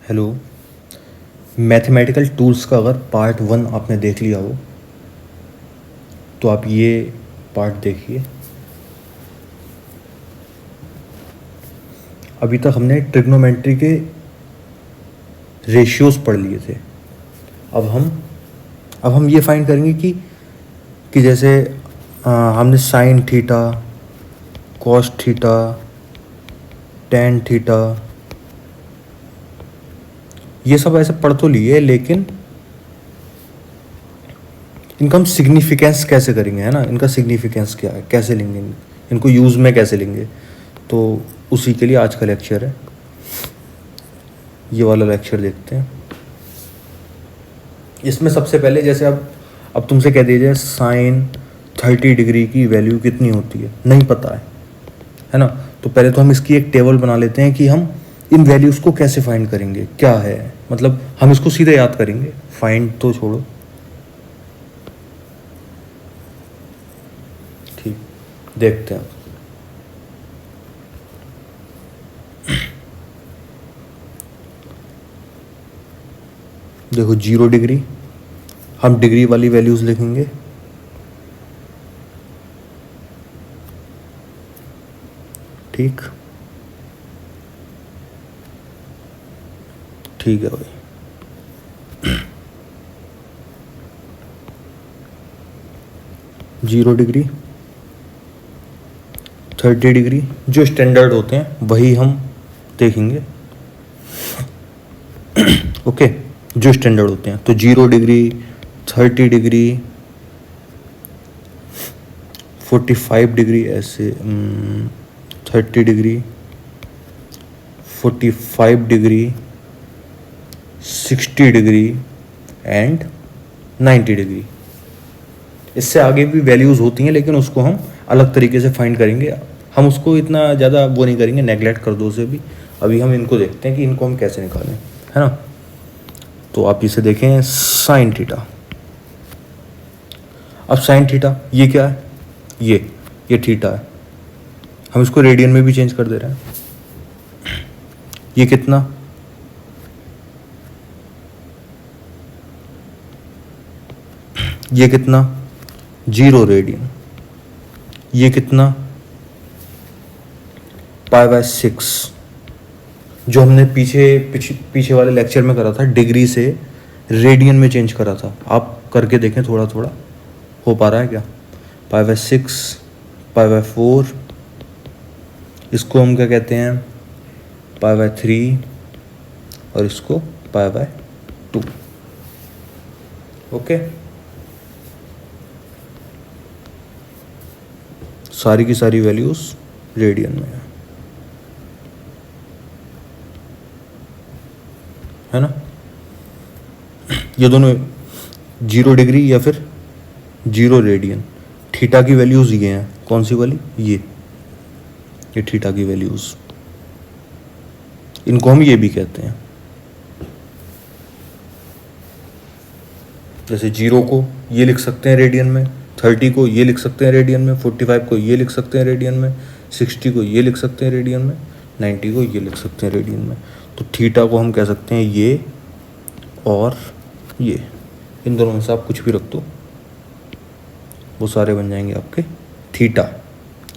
Hello. Mathematical tools का अगर part 1 आपने देख लिया हो तो आप ये पार्ट देखिए। अभी तक हमने ट्रिग्नोमेट्री के रेशियोज पढ़ लिए थे। अब हम ये फाइंड करेंगे कि जैसे हमने sign theta, cos theta, tan theta, ये सब ऐसे पढ़ तो लिए, लेकिन इनका हम सिग्निफिकेंस कैसे करेंगे, है ना। इनका सिग्निफिकेंस क्या है, कैसे लेंगे, इनको यूज़ में कैसे लेंगे, तो उसी के लिए आज का लेक्चर है। ये वाला लेक्चर देखते हैं। इसमें सबसे पहले जैसे अब तुमसे कह दिया जाए साइन 30 डिग्री की वैल्यू कितनी होती है, नहीं पता है ना। तो पहले तो हम इसकी एक टेबल बना लेते हैं कि हम इन वैल्यूज़ को कैसे फाइंड करेंगे, क्या है, मतलब हम इसको सीधे याद करेंगे, फाइंड तो छोड़ो। ठीक, देखते हैं। देखो 0 डिग्री, हम डिग्री वाली वैल्यूज़ लिखेंगे। ठीक ठीक है भाई। 0 डिग्री, 30 डिग्री जो स्टैंडर्ड होते हैं वही हम देखेंगे। ओके, जो स्टैंडर्ड होते हैं तो 0 डिग्री, 30 डिग्री, 45 डिग्री, ऐसे 30 degree, 45 degree, 60 degree and 90 degree. इससे आगे भी वैल्यूज़ होती हैं, लेकिन उसको हम अलग तरीके से फाइंड करेंगे। हम उसको इतना ज़्यादा वो नहीं करेंगे, नेगलेक्ट कर दो उसे भी। अभी हम इनको देखते हैं कि इनको हम कैसे निकालें, है ना। तो आप इसे देखें, साइन थीटा। अब साइन थीटा ये क्या है, ये थीटा है। हम इसको रेडियन में भी चेंज कर दे रहे हैं। ये कितना, ये कितना, 0 रेडियन। ये कितना, π/6, जो हमने पीछे वाले लेक्चर में करा था, डिग्री से रेडियन में चेंज करा था। आप करके देखें, थोड़ा थोड़ा हो पा रहा है क्या। π/6, π/4, इसको हम क्या कहते हैं, π/3, और इसको π/2। ओके, सारी की सारी वैल्यूज रेडियन में है ना। ये दोनों 0 डिग्री या फिर 0 रेडियन। थीटा की वैल्यूज ये हैं, कौन सी वाली, ये थीटा की वैल्यूज, इनको हम ये भी कहते हैं। जैसे 0 को ये लिख सकते हैं रेडियन में, 30 को ये लिख सकते हैं रेडियन में, 45 को ये लिख सकते हैं रेडियन में, 60 को ये लिख सकते हैं रेडियन में, 90 को ये लिख सकते हैं रेडियन में। तो थीटा को हम कह सकते हैं ये और ये, इन दोनों में से आप कुछ भी रख दो, वो सारे बन जाएंगे आपके थीटा।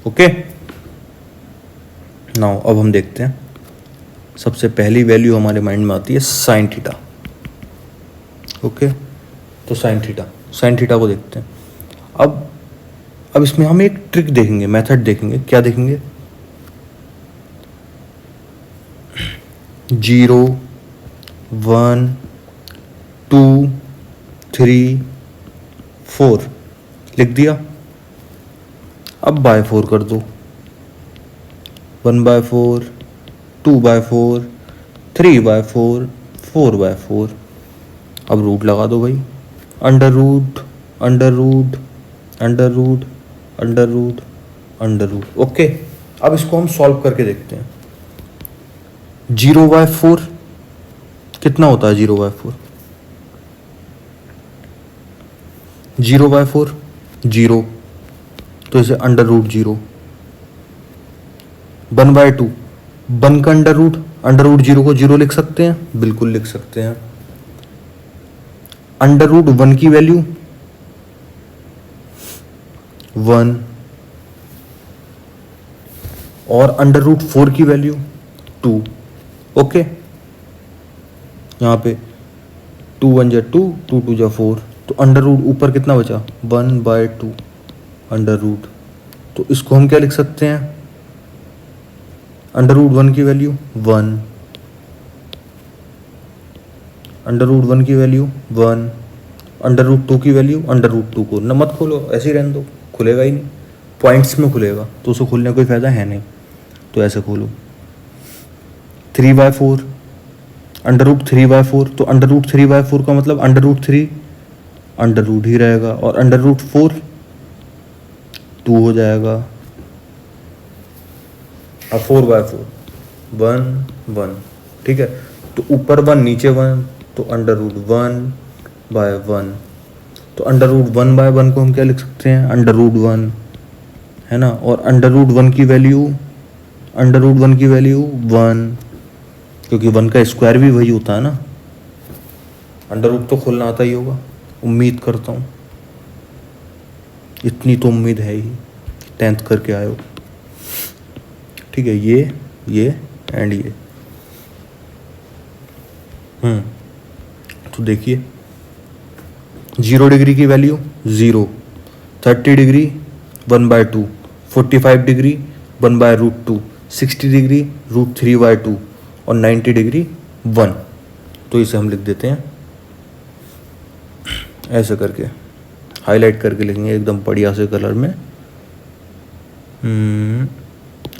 ओके, नाउ अब हम देखते हैं। सबसे पहली वैल्यू हमारे माइंड में आती है साइन थीटा। ओके, तो साइन थीटा को देखते हैं। अब इसमें हम एक ट्रिक देखेंगे, मेथड देखेंगे। क्या देखेंगे, 0, 1, 2, 3, 4 लिख दिया। अब बाय 4 कर दो, 1/4, 2/4, 3/4, 4/4। अब रूट लगा दो भाई, under root, under root, under root, under root, under root. Okay, अब इसको हम सॉल्व करके देखते हैं। 0/4 कितना होता है, 0/4, 0/4 0, तो इसे अंडर रूट 0। 1/2 1 का अंडर रूट 0 को 0 लिख सकते हैं, बिल्कुल लिख सकते हैं। अंडर रूट 1 की वैल्यू 1 और अंडर रूट 4 की वैल्यू 2। ओके, यहाँ पे 2 1 जा 2, 2 2 जा 4, तो अंडर रूट ऊपर कितना बचा 1/2 अंडर रूट। तो इसको हम क्या लिख सकते हैं, अंडर रूट 1 की वैल्यू 1, अंडर रूट 1 की वैल्यू 1, अंडर रूट 2 की वैल्यू अंडर रूट 2 को न मत खोलो, ऐसे ही रहने दो, खुलेगा ही नहीं, पॉइंट्स में खुलेगा तो उसे खोलने का कोई फ़ायदा है नहीं, तो ऐसे खोलो। 3/4 अंडर रूट 3/4, तो अंडर रूट 3/4 का मतलब अंडर रूट 3 अंडर रूट ही रहेगा, और अंडर रूट 4 2 हो जाएगा। अब 4/4 1 1, ठीक है, तो ऊपर 1 नीचे 1, तो अंडर रूट 1/1, तो अंडर रूट 1/1 को हम क्या लिख सकते हैं, अंडर रूट 1, है ना, और अंडर रूट 1 की वैल्यू 1, क्योंकि 1 का स्क्वायर भी वही होता है ना। अंडर रूट तो खोलना आता ही होगा, उम्मीद करता हूँ, इतनी तो उम्मीद है ही, 10th करके आए हो, ठीक है। ये एंड ये तो देखिए 0 डिग्री की वैल्यू 0, 30 डिग्री 1/2, 45 डिग्री 1/√2, 60 डिग्री √3/2 और 90 डिग्री 1। तो इसे हम लिख देते हैं ऐसे करके, हाईलाइट करके लिखेंगे एकदम बढ़िया से कलर में।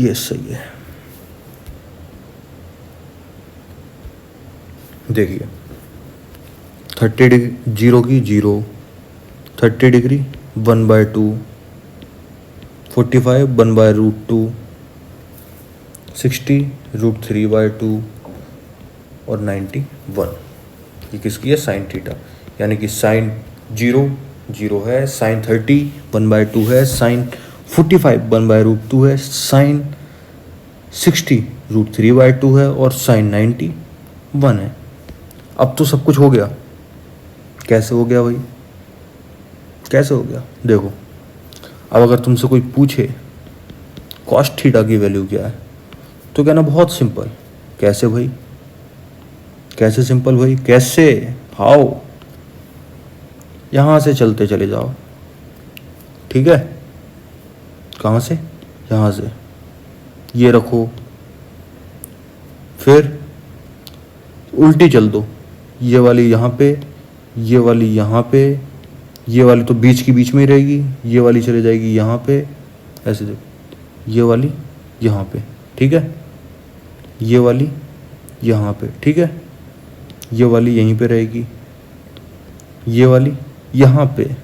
ये सही है। देखिए 30 डिग्री 0 की 0, 30 डिग्री 1/2, 45 1/√2, 60 √3/2 और 90 1। ये किसकी है, साइन थीटा, यानी कि साइन 0 0 है, साइन 30 1/2 है, साइन 45 1/√2 है, साइन 60 √3/2 है और साइन 90 1 है। अब तो सब कुछ हो गया। कैसे हो गया भाई, कैसे हो गया, देखो अब अगर तुमसे कोई पूछे कॉस थीटा की वैल्यू क्या है, तो कहना बहुत सिंपल। कैसे भाई, कैसे सिंपल भाई, कैसे, हाउ, यहाँ से चलते चले जाओ, ठीक है। कहाँ से, यहाँ से, ये रखो, फिर उल्टी चल दो, ये वाली यहाँ पे, ये वाली यहाँ पे, ये वाली तो बीच की बीच में ही रहेगी, ये वाली चले जाएगी यहाँ पे, ऐसे देखो, ये वाली यहाँ पे, ठीक है, ये वाली यहाँ पे, ठीक है, ये वाली यहीं पे रहेगी, ये वाली यहाँ पे,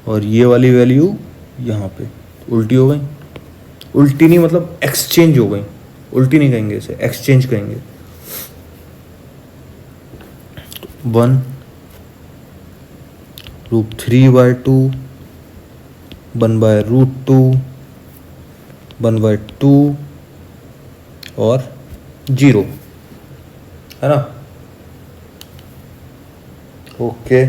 और ये वाली वैल्यू यहाँ पे। उल्टी हो गई, उल्टी नहीं मतलब एक्सचेंज हो गई, उल्टी नहीं कहेंगे इसे, एक्सचेंज कहेंगे। 1 √3/2, 1/√2, 1/2 और 0, है ना। ओके,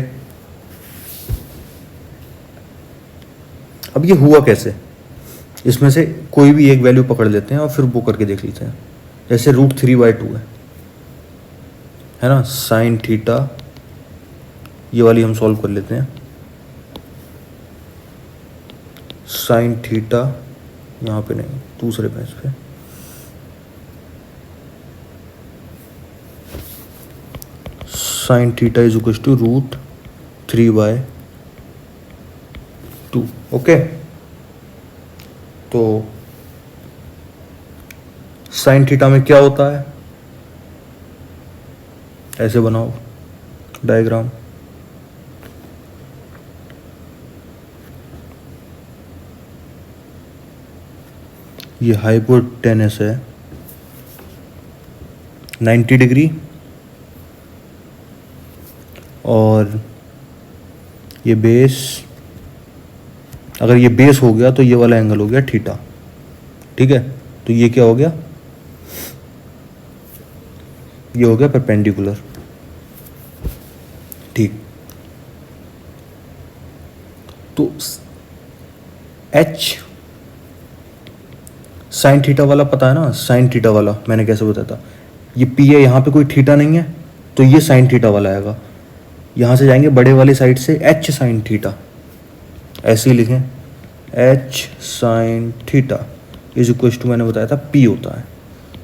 अब ये हुआ कैसे, इसमें से कोई भी एक वैल्यू पकड़ लेते हैं और फिर वो करके देख लेते हैं। जैसे √3/2 है ना, साइन थीटा, ये वाली हम सॉल्व कर लेते हैं। साइन थीटा यहाँ पे नहीं, दूसरे पेज पे, sine theta is equal to √3/2। Okay, तो साइन थीटा में क्या होता है, ऐसे बनाओ डायग्राम। ये हाइपोटेनस है 90 डिग्री, और ये बेस, अगर ये बेस हो गया तो ये वाला एंगल हो गया थीटा, ठीक है। तो ये क्या हो गया, ये हो गया परपेंडिकुलर, ठीक। तो एच साइन थीटा वाला पता है ना, साइन थीटा वाला मैंने कैसे बताया था, ये पी है, यहाँ पे कोई थीटा नहीं है तो ये साइन थीटा वाला आएगा। यहाँ से जाएंगे बड़े वाली साइड से एच साइन थीटा, ऐसे ही लिखें, H sine theta is equal to, मैंने बताया था पी होता है,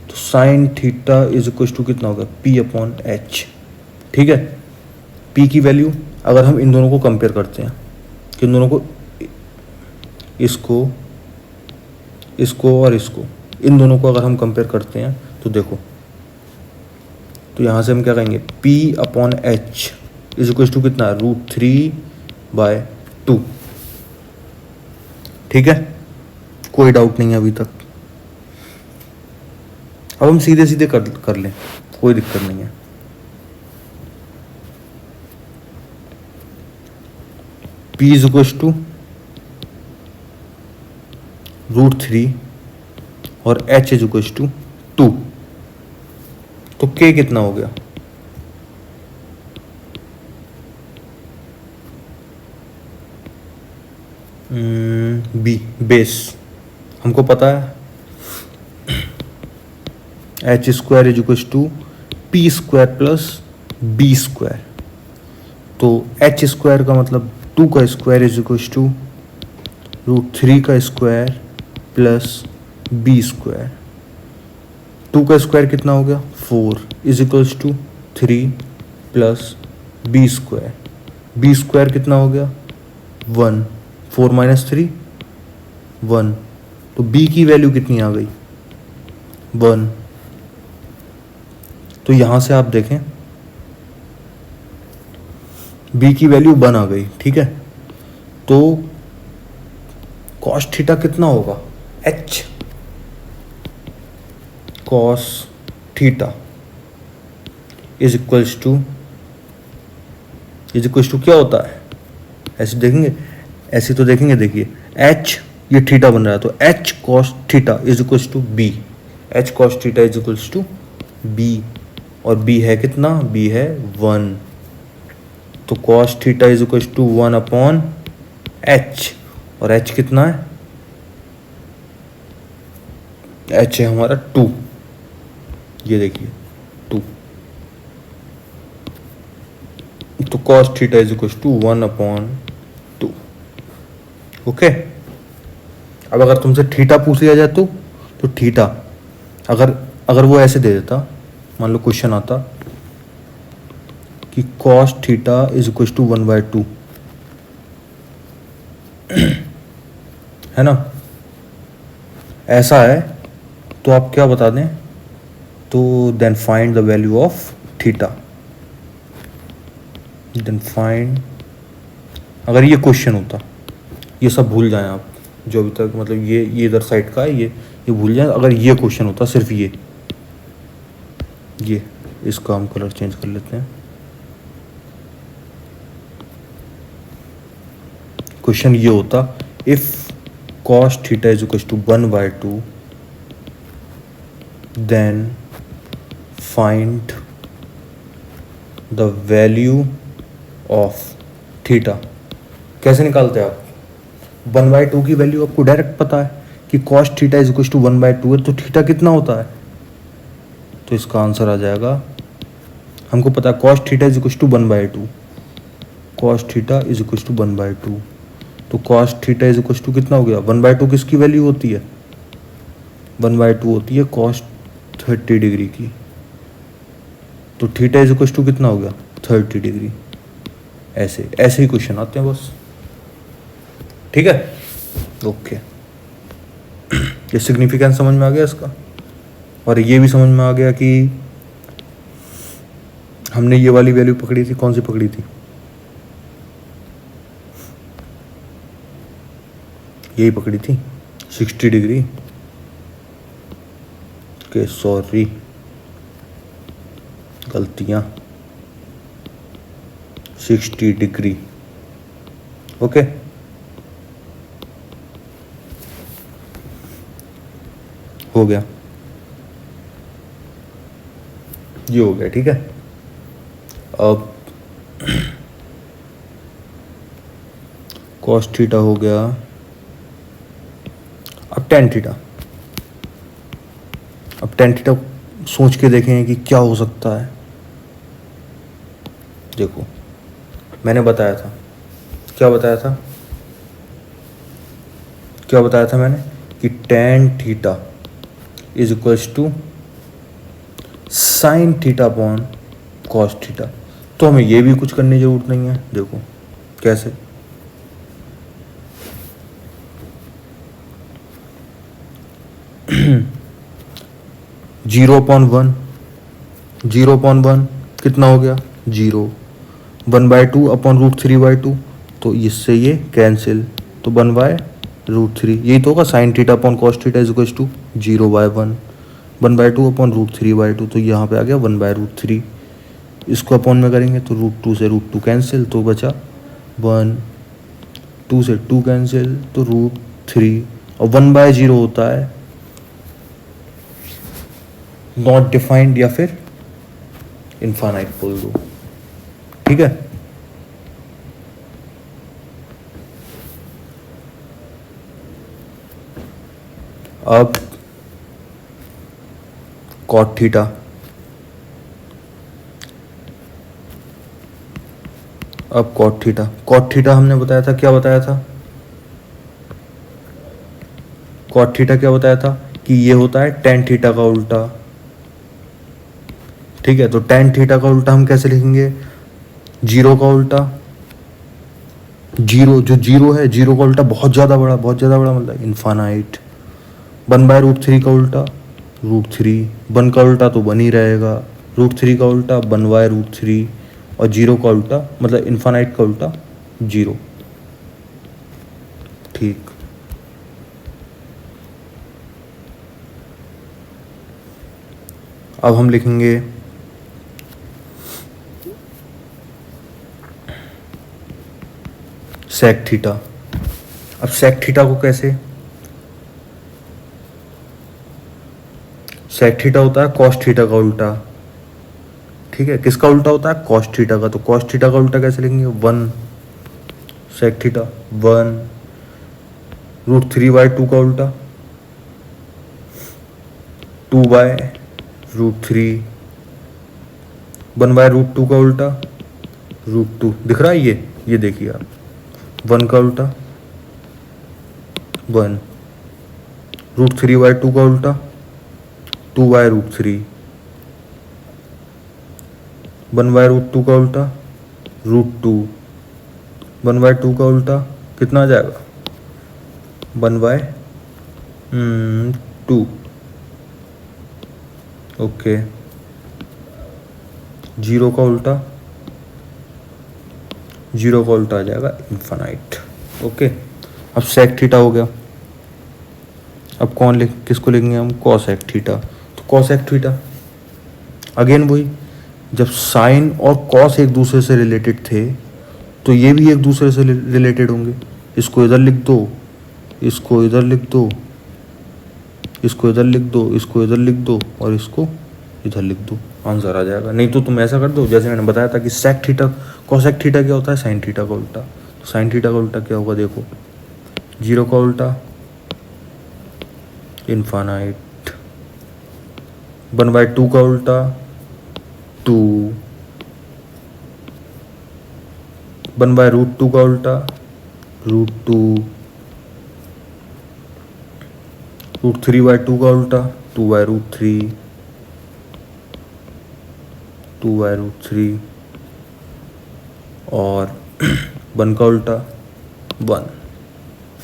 तो sine theta is equal to कितना होगा, पी अपॉन एच, ठीक है। पी की वैल्यू अगर हम इन दोनों को कंपेयर करते हैं, कि इन दोनों को, इसको इसको और इसको, इन दोनों को अगर हम कंपेयर करते हैं तो देखो, तो यहाँ से हम क्या कहेंगे, P upon H is equal to कितना, √3/2, ठीक है। कोई डाउट नहीं है अभी तक। अब हम सीधे सीधे कर लें, कोई दिक्कत नहीं है। P इज इक्व टू √3 और H इज इक्व टू 2, तो K कितना हो गया, B बेस, हमको पता है H square is equal to P square plus B square, तो H स्क्वायर का मतलब 2 का स्क्वायर इज इक्व टू √3 का स्क्वायर प्लस B स्क्वायर, 2 का स्क्वायर कितना हो गया 4 is equals to 3 plus B square, B square कितना हो गया 1, 4 माइनस 3 1, तो B की वैल्यू कितनी आ गई 1। तो यहां से आप देखें B की वैल्यू 1 आ गई, ठीक है। तो कॉस थीटा कितना होगा, H cos theta is equals to क्या होता है, ऐसे देखेंगे, ऐसे तो देखेंगे, देखिए H ये थीटा बन रहा है, तो H cos theta is equals to B, H cos theta is equals to B, और B है कितना, B है 1, तो cos theta is equals to 1 upon H, और H कितना है, H है हमारा 2, ये देखिए 2, तो cos theta is equal to 1 upon 2, okay. अब अगर तुमसे थीटा पूछ लिया जाए तो थीटा अगर वो ऐसे दे देता, मान लो क्वेश्चन आता कि cos theta is equal to 1/2, है ना, ऐसा है, तो आप क्या बता दें, तो then find the value of theta, then find, अगर ये क्वेश्चन होता, ये सब भूल जाएं आप जो अभी तक, मतलब ये इधर साइड का है, ये भूल जाएं, अगर ये क्वेश्चन होता सिर्फ ये इसका हम कलर चेंज कर लेते हैं, क्वेश्चन ये होता, if cos theta is equal to 1/2 then find the value of theta. कैसे निकालते हैं आप, 1/2 की वैल्यू आपको डायरेक्ट पता है कि cos theta is equal to 1/2 है, तो थीटा कितना होता है, तो इसका आंसर आ जाएगा, हमको पता है cos theta is equal to 1/2, cos theta is equal to 1/2, तो cos theta is equal to कितना हो गया, 1/2 किसकी वैल्यू होती है, 1/2 होती है cos 30 डिग्री की, तो थीटा इज इक्वल टू कितना हो गया 30 डिग्री, ऐसे ऐसे ही क्वेश्चन आते हैं बस, ठीक है, ओके। ये सिग्निफिकेंस समझ में आ गया इसका, और ये भी समझ में आ गया कि हमने ये वाली वैल्यू पकड़ी थी, कौन सी पकड़ी थी, यही पकड़ी थी 60 डिग्री के, सॉरी गलतियां, 60 डिग्री, ओके। हो गया। ये हो गया, ठीक है। अब कॉस थीटा हो गया, अब टेन थीटा। अब टेन थीटा सोच के देखें कि क्या हो सकता है। देखो मैंने बताया था, क्या बताया था, क्या बताया था मैंने, कि tan theta is equals to sine theta upon cos theta. तो हमें ये भी कुछ करने की जरूरत नहीं है। देखो कैसे, zero upon one, zero upon one कितना हो गया, जीरो। 1/2 अपॉन √3/2, तो इससे ये कैंसिल, तो 1/√3, यही तो होगा। Sine theta upon cos theta is equal to 0/1, 1/2 upon √3/2, तो यहाँ पे आ गया 1/√3। इसको अपॉन में करेंगे तो √2 से √2 कैंसिल, तो बचा 1, 2 से 2 कैंसिल, तो √3, और 1/0 होता है नॉट डिफाइंड या फिर इनफाइनाइट बोल दो, ठीक है। अब कॉट थीटा, अब कॉट थीटा, कॉट थीटा हमने बताया था, क्या बताया था, कॉट थीटा क्या बताया था कि ये होता है टेन थीटा का उल्टा, ठीक है। तो टेन थीटा का उल्टा हम कैसे लिखेंगे, जीरो का उल्टा, जीरो जो जीरो है, जीरो का उल्टा बहुत ज़्यादा बड़ा, बहुत ज़्यादा बड़ा मतलब इनफाइनाइट। 1/√3 का उल्टा √3, 1 का उल्टा तो 1 ही रहेगा, √3 का उल्टा 1/√3, और जीरो का उल्टा मतलब इनफाइनाइट का उल्टा जीरो, ठीक। अब हम लिखेंगे सेक थीटा। अब सेक थीटा को कैसे, सेक थीटा होता है कॉस थीटा का उल्टा, ठीक है। किसका उल्टा होता है, कॉस थीटा का। तो कॉस थीटा का उल्टा कैसे लिखेंगे, 1 सेक थीटा 1, √3/2 का उल्टा 2/√3, 1/√2 का उल्टा √2, दिख रहा है ये देखिए आप, 1 का उल्टा 1, √3/2 का उल्टा 2/√3, 1/√2 का उल्टा √2, 1/2 का उल्टा कितना आ जाएगा, 1/2, ओके। जीरो का उल्टा, जीरो का उल्टा आ जाएगा इनफाइनाइट, ओके। अब सेक थीटा हो गया। अब किसको लिखेंगे हम, कॉसेक थीटा। तो कॉसेक थीटा अगेन वही, जब साइन और कॉस एक दूसरे से रिलेटेड थे तो ये भी एक दूसरे से रिलेटेड होंगे। इसको इधर लिख दो, इसको इधर लिख दो, इसको इधर लिख दो, इसको इधर लिख दो, और इसको इधर लिख दो, आंसर आ जाएगा। नहीं तो तुम ऐसा कर दो जैसे मैंने बताया था कि सेक थीटा कॉसेक थीटा क्या होता है, साइन थीटा का उल्टा। तो साइन थीटा का उल्टा क्या होगा, देखो जीरो का उल्टा इनफाइनाइट, 1/2 का उल्टा 2, 1/√2 का उल्टा √2, √3/2 का उल्टा 2/√3, 2/√3, और 1 का उल्टा 1,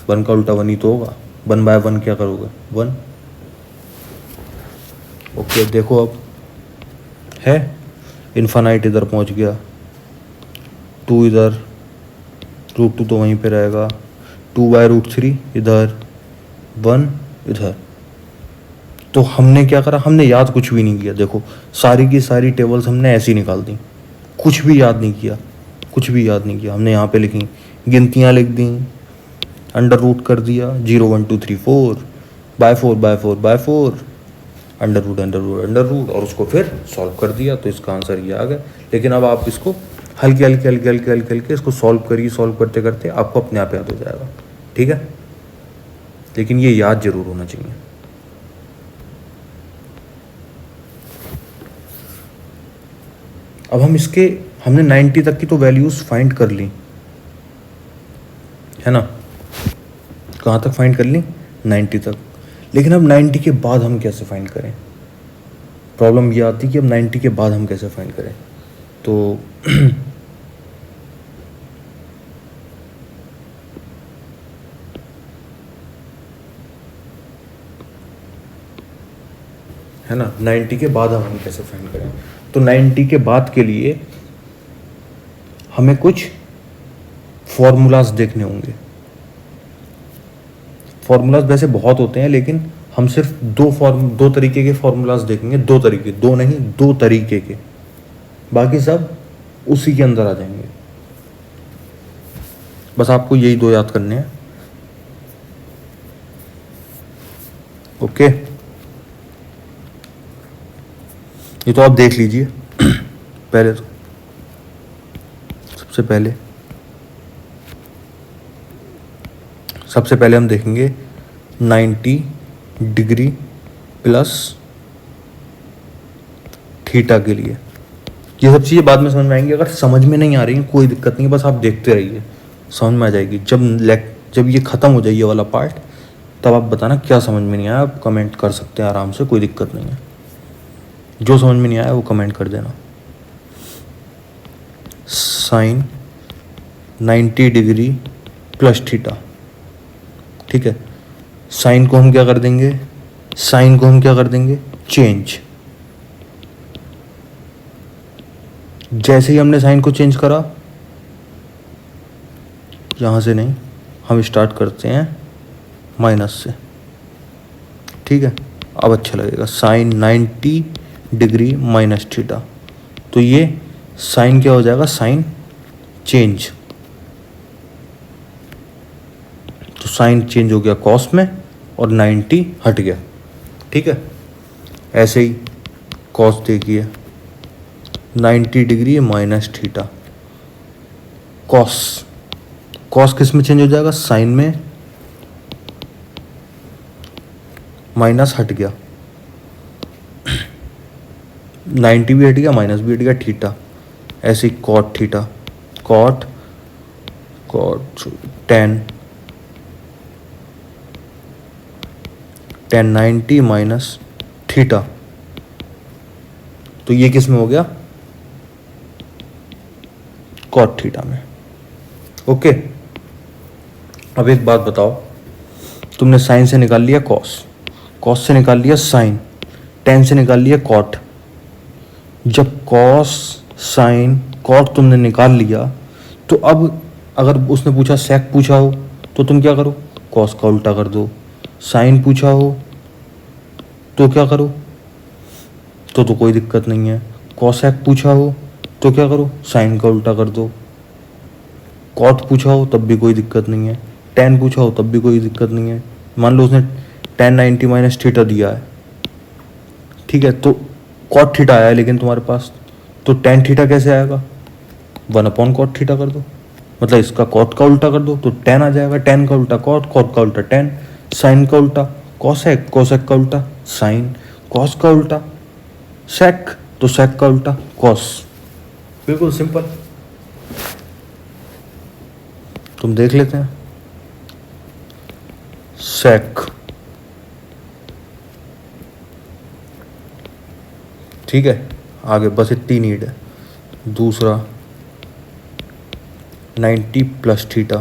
1 का उल्टा 1 ही तो होगा, 1/1 क्या करोगे, 1, ओके। देखो अब है इनफाइनाइट इधर पहुंच गया, 2 इधर, √2 तो वहीं पे रहेगा, 2/√3 इधर, 1 इधर। तो हमने क्या करा, हमने याद कुछ भी नहीं किया। देखो सारी की सारी टेबल्स हमने ऐसी निकाल दी, कुछ भी याद नहीं किया, कुछ भी याद नहीं किया। हमने यहाँ पे लिखी, गिनतियाँ लिख दी, अंडर रूट कर दिया, 0 1 2 3 4 by 4 by 4 by 4, under root under root under root, और उसको फिर सॉल्व कर दिया तो इसका आंसर ये आ गया। लेकिन अब आप इसको हल्के हल्के हल्के हल्के हल्के हल्के इसको सॉल्व करिए, सॉल्व करते करते आपको अपने आप याद हो जाएगा, ठीक है। लेकिन ये याद जरूर होना चाहिए। अब हमने 90 तक की तो वैल्यूज फाइंड कर ली है ना, कहाँ तक फाइंड कर ली, 90 तक। लेकिन अब 90 के बाद हम कैसे फाइंड करें, प्रॉब्लम ये आती है कि अब 90 के बाद हम कैसे फाइंड करें। तो है ना, 90 के बाद अब हम कैसे फाइंड करें। तो 90 के बाद के लिए हमें कुछ फॉर्मूलाज देखने होंगे। फॉर्मूलाज वैसे बहुत होते हैं, लेकिन हम सिर्फ दो तरीके के फॉर्मूलाज देखेंगे, दो तरीके, दो नहीं दो तरीके के, बाकी सब उसी के अंदर आ जाएंगे। बस आपको यही दो याद करने हैं, ओके। ये तो आप देख लीजिए। पहले तो सबसे पहले हम देखेंगे 90 डिग्री प्लस थीटा के लिए। ये सब चीज़ें बाद में समझ में आएंगी, अगर समझ में नहीं आ रही है कोई दिक्कत नहीं, बस आप देखते रहिए, समझ में आ जाएगी। जब ये ख़त्म हो जाए ये वाला पार्ट, तब आप बताना क्या समझ में नहीं आया, आप कमेंट कर सकते हैं आराम से, कोई दिक्कत नहीं है। जो समझ में नहीं आया वो कमेंट कर देना। साइन 90 डिग्री प्लस थीटा, ठीक है। साइन को हम क्या कर देंगे, चेंज। जैसे ही हमने साइन को चेंज करा, यहां से नहीं, हम स्टार्ट करते हैं माइनस से, ठीक है। अब अच्छा लगेगा, साइन 90 डिग्री माइनस थीटा, तो ये साइन क्या हो जाएगा, साइन चेंज। तो साइन चेंज हो गया कॉस में और 90 हट गया, ठीक है। ऐसे ही कॉस देखिए, 90 डिग्री माइनस थीटा, कॉस किस में चेंज हो जाएगा, साइन में, माइनस हट गया, 90 भी हट गया, माइनस भी हट गया, थीटा। ऐसे ही cot theta, cot 10 90 minus theta, तो ये किस में हो गया, कॉट थीटा में, ओके। अब एक बात बताओ, तुमने साइन से निकाल लिया कॉस से निकाल लिया साइन, 10 से निकाल लिया कॉट। जब कॉस साइन कॉट तुमने निकाल लिया, तो अब अगर उसने पूछा सेक पूछा हो तो तुम क्या करो, कॉस का उल्टा कर दो। साइन पूछा हो तो क्या करो, तो कोई दिक्कत नहीं है। कॉसेक पूछा हो तो क्या करो, साइन का उल्टा कर दो। कॉट पूछा हो तब भी कोई दिक्कत नहीं है, टेन पूछा हो तब भी कोई दिक्कत नहीं है। मान लो उसने 10 90 माइनस थीटा दिया है, ठीक है, तो कॉट थीटा आया है लेकिन तुम्हारे पास, तो टेन थीटा कैसे आएगा, 1 कॉट थीटा कर दो, मतलब इसका कॉट का उल्टा कर दो तो 10 आ जाएगा। 10 का उल्टा कॉट, कॉट का उल्टा 10, साइन का उल्टा कॉसेक, कॉसेक का उल्टा साइन, कॉस का उल्टा सेक, तो सेक का उल्टा कॉस। बिल्कुल सिंपल, तुम देख लेते हैं। सेक, ठीक है, आगे बस इतनी नीड है। दूसरा 90 प्लस थीटा,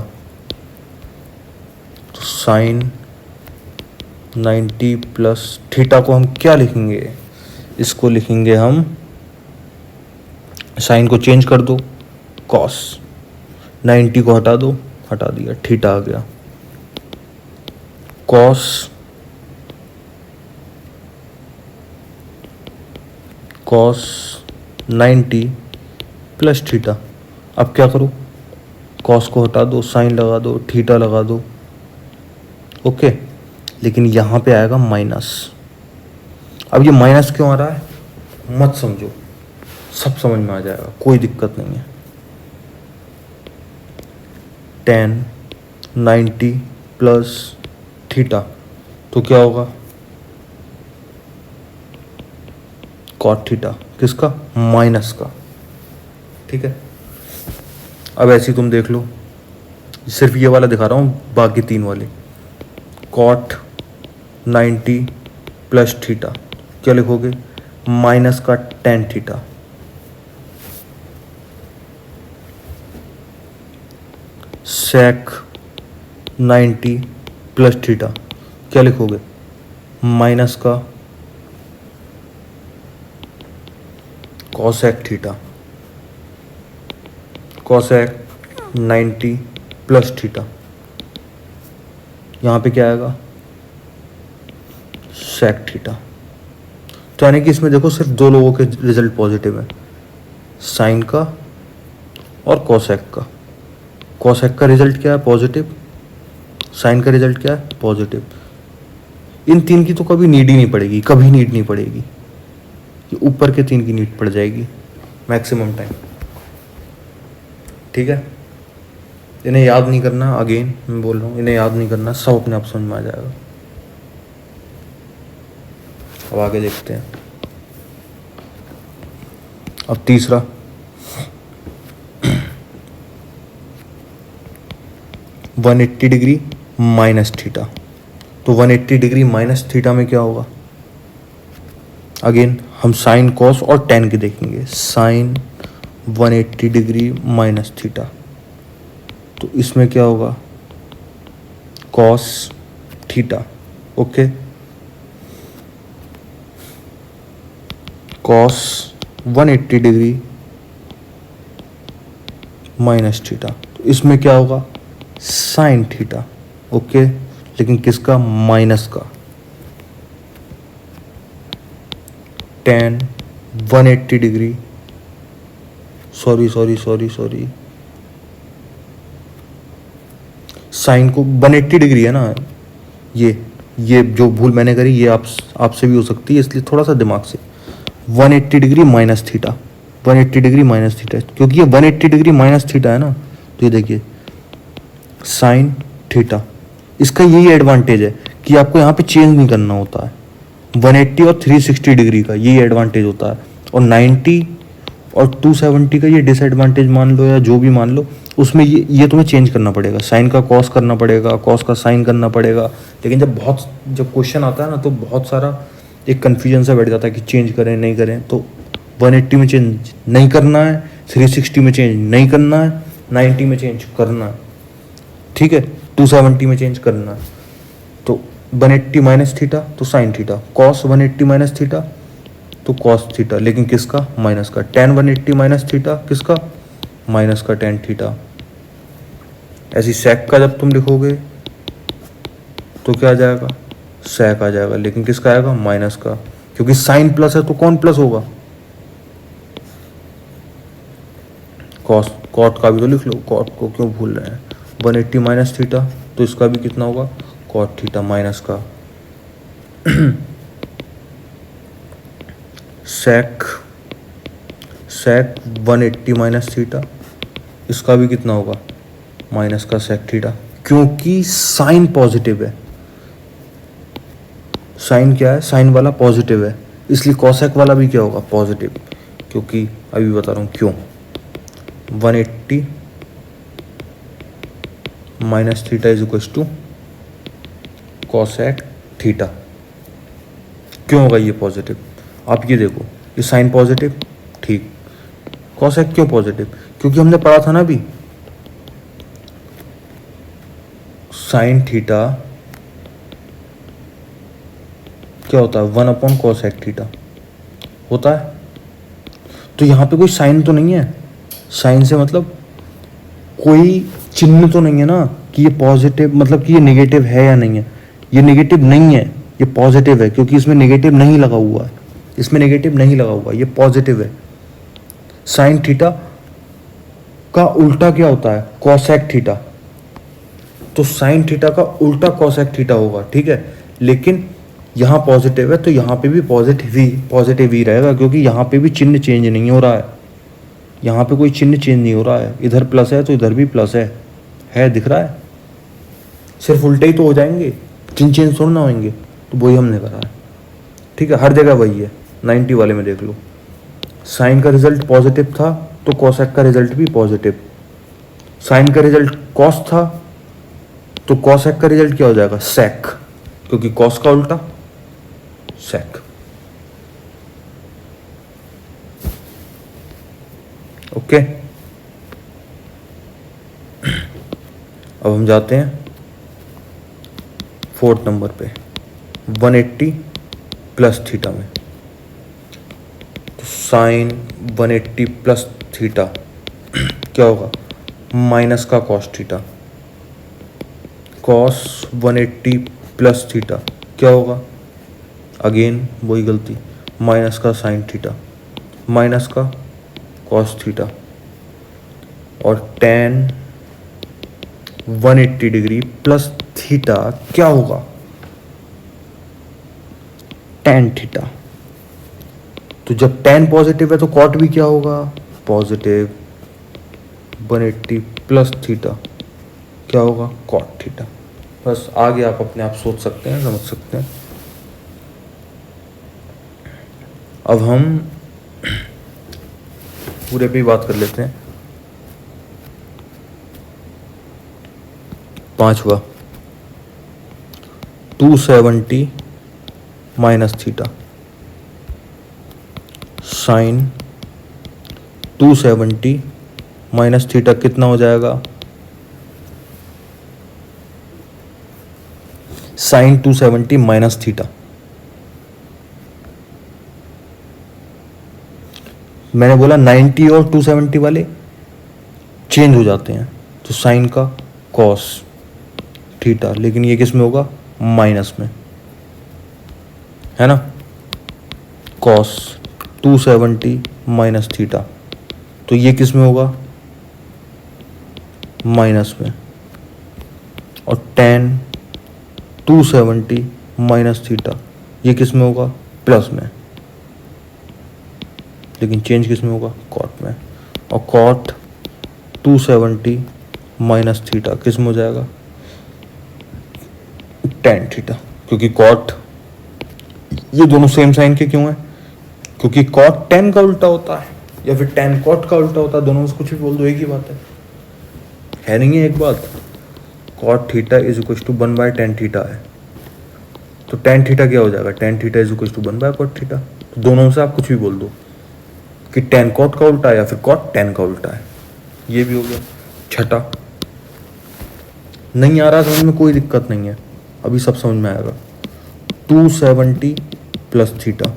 तो साइन 90 प्लस थीटा को हम क्या लिखेंगे, इसको लिखेंगे हम, साइन को चेंज कर दो, कॉस, 90 को हटा दो, हटा दिया, थीटा आ गया, कॉस 90 प्लस थीटा। अब क्या करो, कॉस को हटा दो, साइन लगा दो, थीटा लगा दो, ओके। लेकिन यहाँ पे आएगा माइनस, अब ये माइनस क्यों आ रहा है मत समझो, सब समझ में आ जाएगा, कोई दिक्कत नहीं है। tan 90 प्लस थीटा तो क्या होगा cot थीटा, किसका, माइनस का। ठीक है, अब ऐसे ही तुम देख लो, सिर्फ ये वाला दिखा रहा हूँ, बाकी तीन वाले cot 90 प्लस थीटा क्या लिखोगे, माइनस का tan theta. sec 90 plus theta क्या लिखोगे, माइनस का cosec theta. cosec 90 plus theta, यहाँ पे क्या आएगा, sec थीटा। तो यानी कि इसमें देखो सिर्फ दो लोगों के रिजल्ट पॉजिटिव है, साइन का और cosec का। cosec का रिजल्ट क्या है, पॉजिटिव। साइन का रिजल्ट क्या है, पॉजिटिव। इन तीन की तो कभी नीड ही नहीं पड़ेगी, कभी नीड नहीं पड़ेगी, ये ऊपर के तीन की नीड पड़ जाएगी मैक्सिमम टाइम। ठीक है, इन्हें याद नहीं करना, अगेन मैं बोल रहा हूँ, इन्हें याद नहीं करना, सब अपने आप समझ में आ जाएगा। अब आगे देखते हैं। अब तीसरा, वन 180 डिग्री माइनस थीटा। तो 180 डिग्री माइनस थीटा में क्या होगा, अगेन हम साइन कॉस और टेन की देखेंगे। साइन 180 डिग्री माइनस थीटा, तो इसमें क्या होगा, cos theta. Okay, cos 180 degree minus theta, तो इसमें क्या होगा, साइन थीटा। ओके, लेकिन किसका, माइनस का। tan 180 डिग्री, सॉरी साइन को 180 डिग्री है ना, ये जो भूल मैंने करी ये आपसे भी हो सकती है, इसलिए थोड़ा सा दिमाग से। 180 degree minus theta, 180 degree minus theta, क्योंकि ये 180 डिग्री माइनस थीटा है ना, तो ये देखिए साइन थीटा। इसका यही एडवांटेज है कि आपको यहाँ पे चेंज नहीं करना होता है। 180 और 360 डिग्री का यही एडवांटेज होता है, और 90 और 270 का ये डिसएडवांटेज मान लो या जो भी मान लो, उसमें ये तुम्हें चेंज करना पड़ेगा। साइन का कॉस करना पड़ेगा, कॉस का साइन करना पड़ेगा। लेकिन जब क्वेश्चन आता है ना, तो बहुत सारा एक कन्फ्यूजन सा बैठ जाता है कि चेंज करें नहीं करें। तो 180 में चेंज नहीं करना है, 360 में चेंज नहीं करना है, 90 में चेंज करना है। ठीक है, 270 में चेंज करना है। तो 180 माइनस थीटा तो sine theta, cos 180 minus theta तो कॉस थीटा, लेकिन किसका, माइनस का। tan 180 माइनस थीटा किसका, माइनस का tan थीटा। ऐसी sec का जब तुम लिखोगे तो क्या आ जाएगा, sec आ जाएगा, लेकिन किसका आएगा, माइनस का, क्योंकि साइन प्लस है तो कौन प्लस होगा, कॉस। कॉट का भी तो लिख लो, कॉट को क्यों भूल रहे हैं। 180 माइनस थीटा तो इसका भी कितना होगा, कॉट थीटा माइनस का। sec 180 माइनस थीटा, इसका भी कितना होगा, माइनस का sec थीटा, क्योंकि साइन पॉजिटिव है। साइन क्या है, साइन वाला पॉजिटिव है, इसलिए cosec वाला भी क्या होगा, पॉजिटिव, क्योंकि अभी बता रहा हूँ क्यों। 180 minus theta is equal to cosec theta. क्यों होगा ये पॉजिटिव, आप ये देखो, ये साइन पॉजिटिव, ठीक। cosec क्यों पॉजिटिव, क्योंकि हमने पढ़ा था ना अभी, साइन थीटा क्या होता है, 1/cosec थीटा होता है। तो यहाँ पे कोई साइन तो नहीं है, साइन से मतलब कोई चिन्ह तो नहीं है ना कि ये पॉजिटिव, मतलब कि ये नेगेटिव है या नहीं है। ये नेगेटिव नहीं है, ये पॉजिटिव है, क्योंकि इसमें नेगेटिव नहीं लगा हुआ है, इसमें नेगेटिव नहीं लगा हुआ, ये पॉजिटिव है। साइन थीटा का उल्टा क्या होता है, कॉसेक थीटा, तो साइन थीटा का उल्टा कॉसेक थीटा होगा, ठीक है। लेकिन यहाँ पॉजिटिव है तो यहाँ पे भी पॉजिटिव ही रहेगा, क्योंकि यहाँ पे भी चिन्ह चेंज नहीं हो रहा है, यहाँ पे कोई चिन्ह चेंज नहीं हो रहा है, इधर प्लस है तो इधर भी प्लस है, दिख रहा है। सिर्फ उल्टे ही तो हो जाएंगे, चिन्ह चेंज थोड़ा ना होंगे, तो वही हमने करा है। ठीक है, हर जगह वही है। 90 वाले में देख लो, साइन का रिजल्ट पॉजिटिव था तो कॉसेक का रिजल्ट भी पॉजिटिव, साइन का रिजल्ट कॉस था तो कॉसेक का रिजल्ट क्या हो जाएगा, सेक, क्योंकि कॉस का उल्टा सेक। ओके, अब हम जाते हैं 4th नंबर पे 180 प्लस थीटा में। तो साइन 180 प्लस थीटा क्या होगा, माइनस का cos theta, cos 180 plus theta क्या होगा, अगेन वही गलती, माइनस का साइन थीटा, माइनस का कॉस थीटा, और tan 180 डिग्री प्लस थीटा क्या होगा, tan थीटा। तो जब tan पॉजिटिव है तो कॉट भी क्या होगा, पॉजिटिव, 180 प्लस थीटा क्या होगा, कॉट थीटा। बस आगे आप अपने आप सोच सकते हैं, समझ सकते हैं। अब हम पूरे पे ही बात कर लेते हैं। 5वां 270 minus theta, sine 270 minus theta कितना हो जाएगा, साइन 270 माइनस थीटा। मैंने बोला 90 और 270 वाले चेंज हो जाते हैं, तो साइन का कॉस थीटा, लेकिन ये किस में होगा, माइनस में, है ना। कॉस 270 माइनस थीटा, तो ये किस में होगा, माइनस में। और tan 270 माइनस थीटा ये किस में होगा, प्लस में, लेकिन चेंज किस में होगा, कॉट में। और कॉट 270 माइनस थीटा किस में हो जाएगा, tan थीटा, क्योंकि कॉट, ये दोनों सेम साइन के क्यों है, क्योंकि कॉट tan का उल्टा होता है या फिर tan कॉट का उल्टा होता है, दोनों में से कुछ भी बोल दो, एक ही बात है नहीं है एक बात। Cot theta is equal to 1/tan theta है, तो tan थीटा क्या हो जाएगा, tan theta is equal to 1/cot theta. तो दोनों में से आप कुछ भी बोल दो कि tan कॉट का उल्टा है या फिर कॉट tan का उल्टा है, ये भी हो गया। छठा, नहीं आ रहा समझ में, कोई दिक्कत नहीं है, अभी सब समझ में आएगा। 270 प्लस थीटा,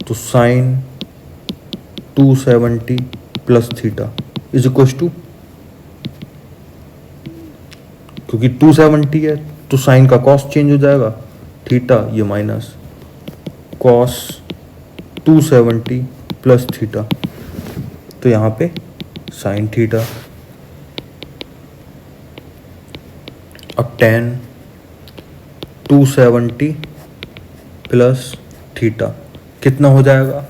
तो sine 270 plus theta is equal to, क्योंकि 270 है तो साइन का कॉस चेंज हो जाएगा, थीटा ये माइनस, कॉस 270 प्लस थीटा, तो यहाँ पे साइन थीटा। अब tan 270 प्लस थीटा कितना हो जाएगा,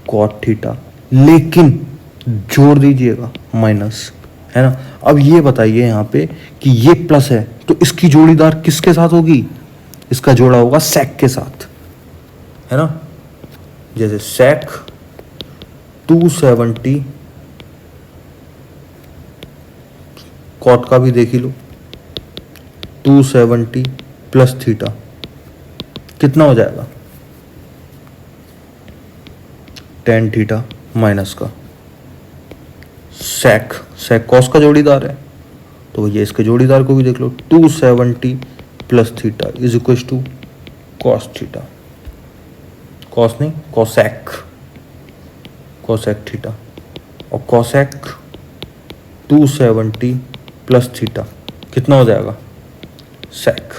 कॉट थीटा, लेकिन जोड़ दीजिएगा माइनस, है ना। अब ये बताइए यहाँ पे कि ये प्लस है तो इसकी जोड़ीदार किसके साथ होगी, इसका जोड़ा होगा सेक के साथ, है ना। जैसे सेक 270, कॉट का भी देख ही लो, 270 प्लस थीटा कितना हो जाएगा, tan थीटा माइनस का सेक, सेक कॉस का जोड़ीदार है, तो ये इसके जोड़ीदार को भी देख लो, 270 plus theta is equal to cos theta, cos नहीं कॉसेक, कॉसेक थीटा, और कॉसेक 270 प्लस थीटा कितना हो जाएगा, सेक,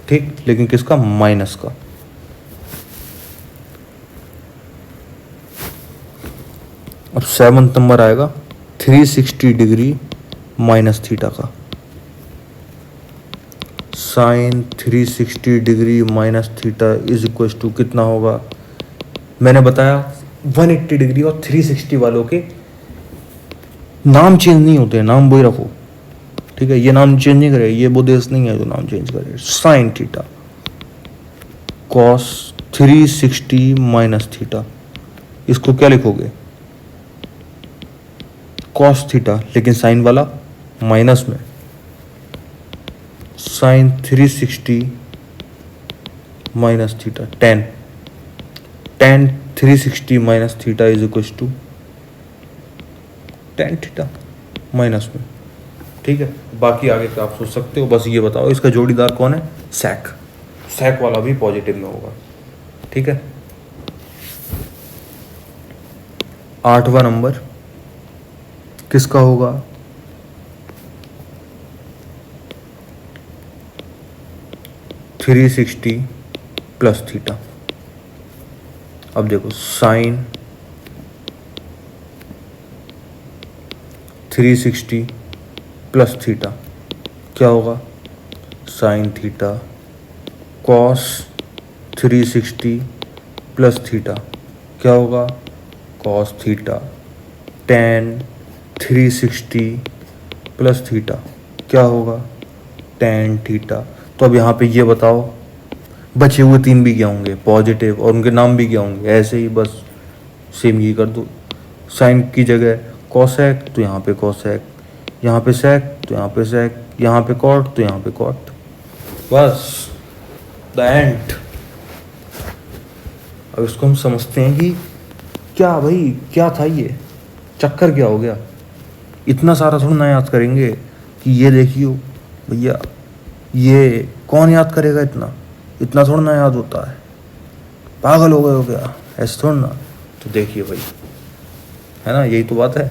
ठीक, लेकिन किसका, माइनस का। अब 7th नंबर आएगा 360 डिग्री माइनस थीटा का, sine 360 degree minus theta is equal to कितना होगा? मैंने बताया 180 डिग्री और 360 वालों के नाम चेंज नहीं होते, नाम वही रखो, ठीक है? ये नाम चेंज नहीं करे, ये वो देश नहीं है जो नाम चेंज करे। Sine theta cos 360 minus theta, इसको क्या लिखोगे? कॉस थीटा, लेकिन साइन वाला माइनस में, sine 360 minus theta tan 360 minus theta is equal to tan theta minus में, ठीक है? बाकी आगे का आप सोच सकते हो, बस ये बताओ इसका जोड़ीदार कौन है? सेक। सेक वाला भी पॉजिटिव में होगा, ठीक है? 8वां नंबर किसका होगा? Three 360 plus theta. अब देखो साइन 360 प्लस थीटा क्या होगा? Sine theta cos 360 plus theta क्या होगा? Cos theta tan 360 plus theta क्या होगा? Tan theta. तो अब यहाँ पे ये बताओ बचे हुए तीन भी क्या होंगे? पॉजिटिव, और उनके नाम भी क्या होंगे? ऐसे ही बस सेम ही कर दो। साइन की जगह कॉसेक तो यहाँ पे कॉसेक, यहाँ पे सेक तो यहाँ पे सेक, यहाँ पे कॉट तो यहाँ पे कॉट, बस द एंड। अब इसको हम समझते हैं कि क्या भाई क्या था ये, चक्कर क्या हो गया? इतना सारा थोड़ा ना याद करेंगे कि ये देखियो भैया, ये कौन याद करेगा? इतना थोड़ा ना याद होता है, पागल हो गए हो क्या? ऐसे थोड़ा ना। तो देखिए भाई, है ना, यही तो बात है।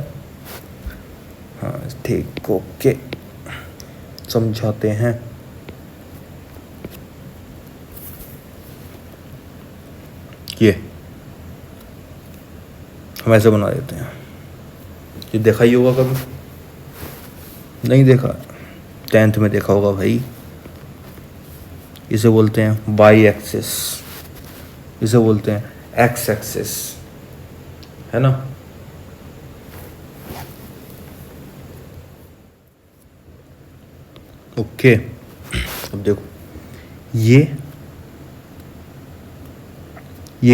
हाँ ठीक, ओके, समझाते हैं। ये हम ऐसे बना देते हैं, ये देखा ही होगा कभी? नहीं देखा? 10th में देखा होगा भाई। इसे बोलते हैं बाई एक्सिस, इसे बोलते हैं एक्स एक्सिस, है ना? ओके, अब देखो ये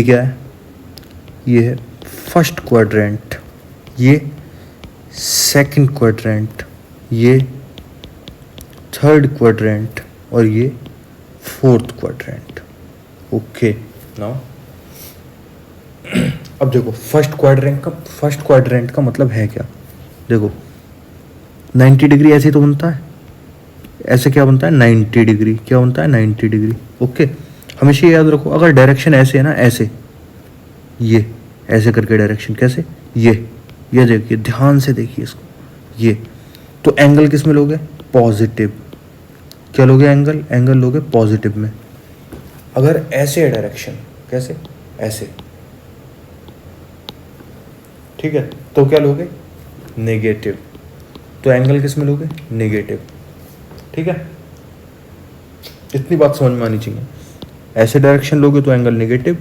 क्या है? ये है फर्स्ट क्वाड्रेंट, ये सेकंड क्वाड्रेंट, ये थर्ड क्वाड्रेंट और ये फोर्थ क्वाड्रेंट। ओके, नाउ अब देखो फर्स्ट क्वाड्रेंट का मतलब है क्या? देखो 90 डिग्री ऐसे तो बनता है, ऐसे क्या बनता है? 90 डिग्री। क्या बनता है? 90 डिग्री। ओके, हमेशा याद रखो, अगर डायरेक्शन ऐसे है ना, ऐसे, ये ऐसे करके डायरेक्शन कैसे, ये देखिए, ध्यान से देखिए इसको, ये तो एंगल किस में लोगे? पॉजिटिव। क्या लोगे? एंगल लोगे पॉजिटिव में। अगर ऐसे है डायरेक्शन, कैसे? ऐसे, ठीक है, तो क्या लोगे? नेगेटिव। तो एंगल किस में लोगे? नेगेटिव, ठीक है? इतनी बात समझ में आनी चाहिए। ऐसे डायरेक्शन लोगे तो एंगल नेगेटिव,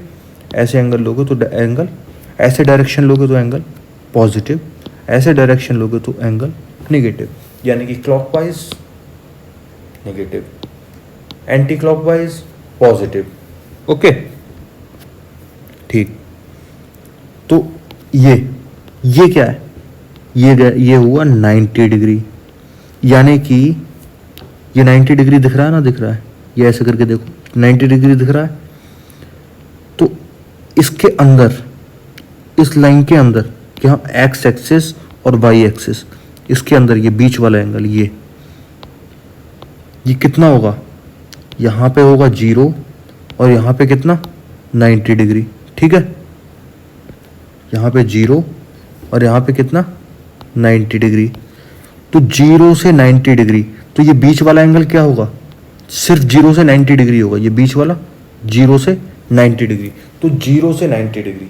ऐसे एंगल लोगे तो एंगल, ऐसे डायरेक्शन लोगे तो एंगल पॉजिटिव, ऐसे डायरेक्शन लोगे तो एंगल नेगेटिव। यानी कि clockwise negative, anti clockwise positive. Okay, ठीक। तो ये क्या है? ये हुआ 90 डिग्री, यानी कि ये 90 डिग्री दिख रहा है ना? दिख रहा है, ये ऐसे करके देखो 90 डिग्री दिख रहा है। तो इसके अंदर, इस लाइन के अंदर, क्या एक्स एक्सिस और वाई एक्सिस, इसके अंदर ये बीच वाला एंगल, ये कितना होगा? यहाँ पे होगा 0 और यहाँ पे कितना? 90 डिग्री, ठीक है? यहाँ पे 0 और यहाँ पे कितना? 90 डिग्री। तो 0 से 90 डिग्री, तो ये बीच वाला एंगल क्या होगा? सिर्फ 0 से 90 डिग्री होगा, ये बीच वाला 0 से 90 डिग्री। तो 0 से 90 डिग्री,